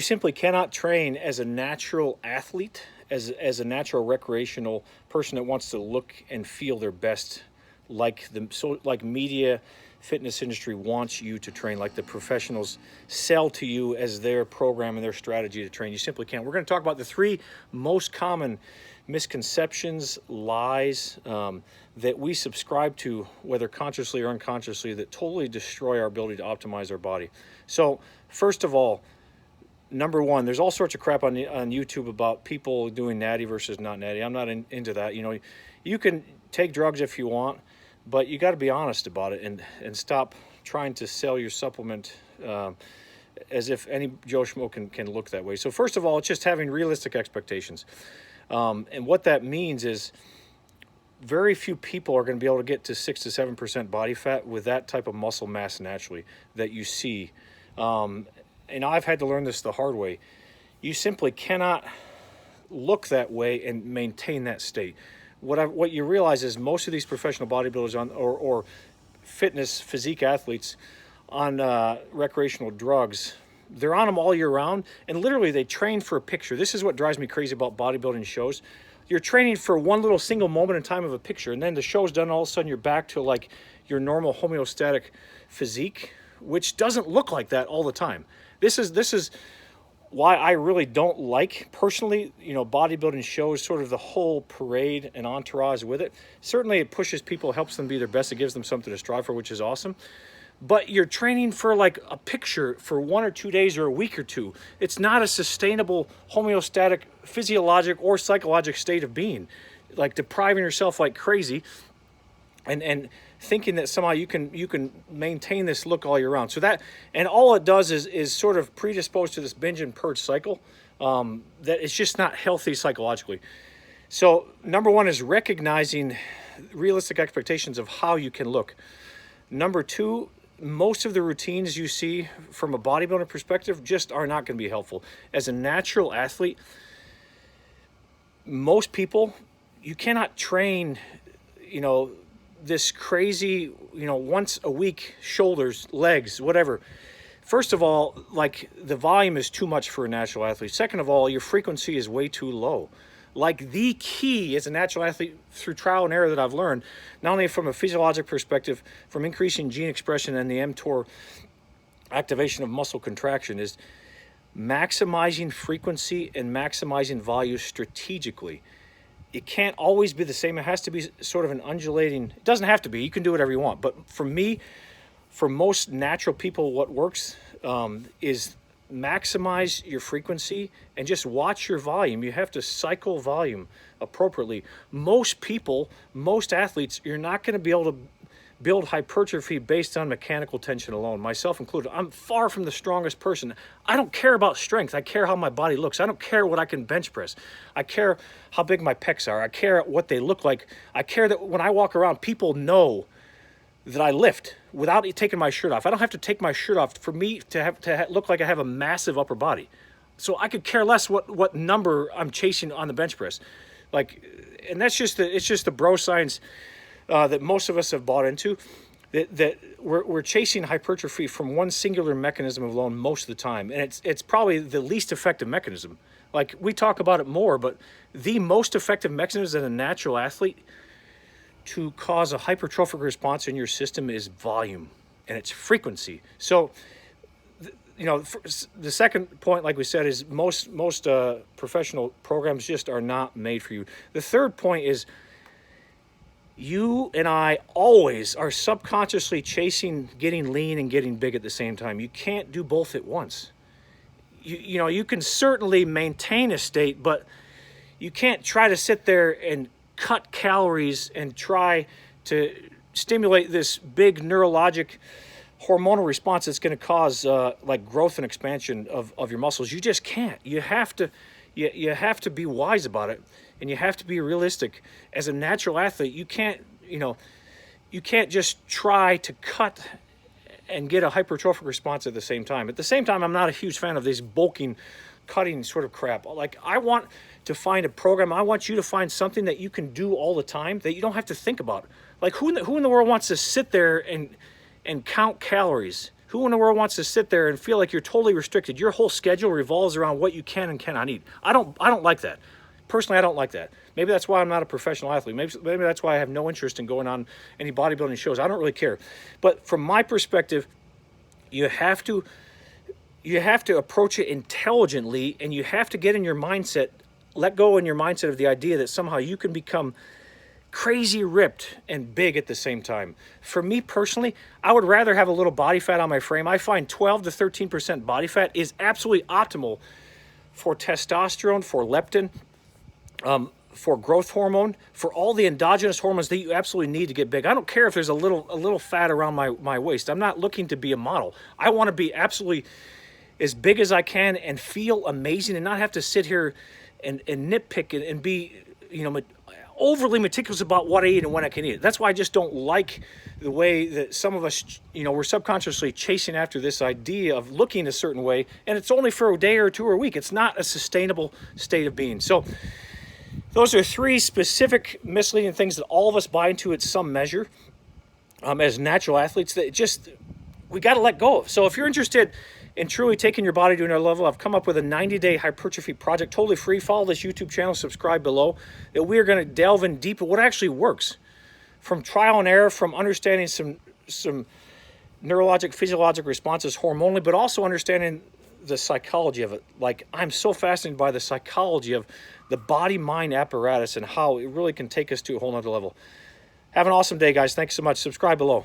You simply cannot train as a natural athlete, as a natural recreational person that wants to look and feel their best, like media fitness industry wants you to train, like the professionals sell to you as their program and their strategy to train. You simply can't. We're going to talk about the three most common misconceptions, lies that we subscribe to, whether consciously or unconsciously, that totally destroy our ability to optimize our body. So first of all, number one, there's all sorts of crap on YouTube about people doing natty versus not natty. I'm not into that. You know, you can take drugs if you want, but you got to be honest about it and stop trying to sell your supplement as if any Joe Schmo can look that way. So first of all, it's just having realistic expectations. And what that means is very few people are going to be able to get to 6 to 7% body fat with that type of muscle mass naturally that you see. And I've had to learn this the hard way. You simply cannot look that way and maintain that state. What you realize is most of these professional bodybuilders or fitness physique athletes on recreational drugs, they're on them all year round, and literally they train for a picture. This is what drives me crazy about bodybuilding shows. You're training for one little single moment in time of a picture, and then the show's done, all of a sudden you're back to like your normal homeostatic physique, which doesn't look like that all the time. This is why I really don't like, personally, you know, bodybuilding shows, sort of the whole parade and entourage with it. Certainly it pushes people, helps them be their best, it gives them something to strive for, which is awesome. But you're training for like a picture for 1 or 2 days or a week or two. It's not a sustainable homeostatic physiologic or psychologic state of being. Like depriving yourself like crazy and thinking that somehow you can maintain this look all year round. So that, and all it does is sort of predispose to this binge and purge cycle that it's just not healthy psychologically. So number one is recognizing realistic expectations of how you can look. Number two, most of the routines you see from a bodybuilding perspective just are not going to be helpful. As a natural athlete, most people, you cannot train, you know, this crazy, you know, once a week, shoulders, legs, whatever. First of all, like the volume is too much for a natural athlete. Second of all, your frequency is way too low. Like the key as a natural athlete through trial and error that I've learned, not only from a physiologic perspective, from increasing gene expression and the mTOR activation of muscle contraction, is maximizing frequency and maximizing volume strategically. It can't always be the same. It has to be sort of an undulating, it doesn't have to be, you can do whatever you want. But for me, for most natural people, what works is maximize your frequency and just watch your volume. You have to cycle volume appropriately. Most people, most athletes, you're not going to be able to build hypertrophy based on mechanical tension alone, myself included. I'm far from the strongest person. I don't care about strength. I care how my body looks. I don't care what I can bench press. I care how big my pecs are. I care what they look like. I care that when I walk around, people know that I lift without taking my shirt off. I don't have to take my shirt off for me to look like I have a massive upper body. So I could care less what number I'm chasing on the bench press. Like, and that's just it's just the bro science that most of us have bought into, that we're chasing hypertrophy from one singular mechanism alone most of the time, and it's probably the least effective mechanism. Like, we talk about it more, but the most effective mechanism as a natural athlete to cause a hypertrophic response in your system is volume, and it's frequency. So, you know, the second point, like we said, is most professional programs just are not made for you. The third point is, you and I always are subconsciously chasing getting lean and getting big at the same time. You can't do both at once. You know, you can certainly maintain a state, but you can't try to sit there and cut calories and try to stimulate this big neurologic hormonal response that's going to cause like growth and expansion of your muscles. You just can't. You have to be wise about it. And you have to be realistic. As a natural athlete, you can't just try to cut and get a hypertrophic response at the same time. At the same time, I'm not a huge fan of this bulking, cutting sort of crap. Like, I want to find a program. I want you to find something that you can do all the time that you don't have to think about. Like, who in the world wants to sit there and count calories? Who in the world wants to sit there and feel like you're totally restricted? Your whole schedule revolves around what you can and cannot eat. I don't like that. Personally, I don't like that. Maybe that's why I'm not a professional athlete. Maybe that's why I have no interest in going on any bodybuilding shows. I don't really care. But from my perspective, you have to approach it intelligently, and you have to get in your mindset, let go in your mindset of the idea that somehow you can become crazy ripped and big at the same time. For me personally, I would rather have a little body fat on my frame. I find 12 to 13% body fat is absolutely optimal for testosterone, for leptin, for growth hormone, for all the endogenous hormones that you absolutely need to get big. I don't care if there's a little fat around my waist. I'm not looking to be a model. I want to be absolutely as big as I can and feel amazing and not have to sit here and nitpick and be, overly meticulous about what I eat and when I can eat it. That's why I just don't like the way that some of us, we're subconsciously chasing after this idea of looking a certain way, and it's only for a day or two or a week. It's not a sustainable state of being. So those are 3 specific misleading things that all of us buy into at some measure as natural athletes that we got to let go of. So if you're interested in truly taking your body to another level, I've come up with a 90-day hypertrophy project, totally free. Follow this YouTube channel, subscribe below, that we are going to delve in deep at what actually works. From trial and error, from understanding some neurologic, physiologic responses hormonally, but also understanding the psychology of it. Like, I'm so fascinated by the psychology of the body-mind apparatus and how it really can take us to a whole nother level. Have an awesome day, guys. Thanks so much. Subscribe below.